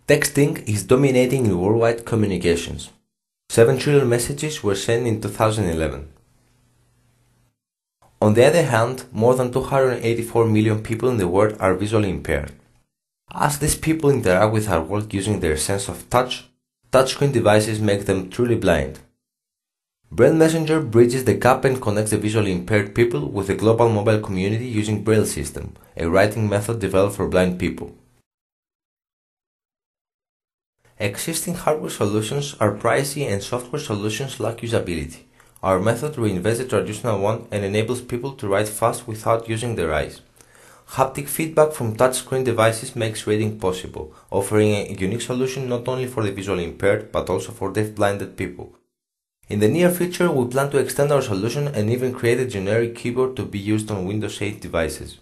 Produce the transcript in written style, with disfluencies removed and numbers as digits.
Texting is dominating in worldwide communications. 7 trillion messages were sent in 2011. On the other hand, more than 284 million people in the world are visually impaired. As these people interact with our world using their sense of touch, touchscreen devices make them truly blind. Braille Messenger bridges the gap and connects the visually impaired people with the global mobile community using Braille System, a writing method developed for blind people. Existing hardware solutions are pricey and software solutions lack usability. Our method reinvents the traditional one and enables people to write fast without using their eyes. Haptic feedback from touchscreen devices makes reading possible, offering a unique solution not only for the visually impaired but also for deaf-blinded people. In the near future, we plan to extend our solution and even create a generic keyboard to be used on Windows 8 devices.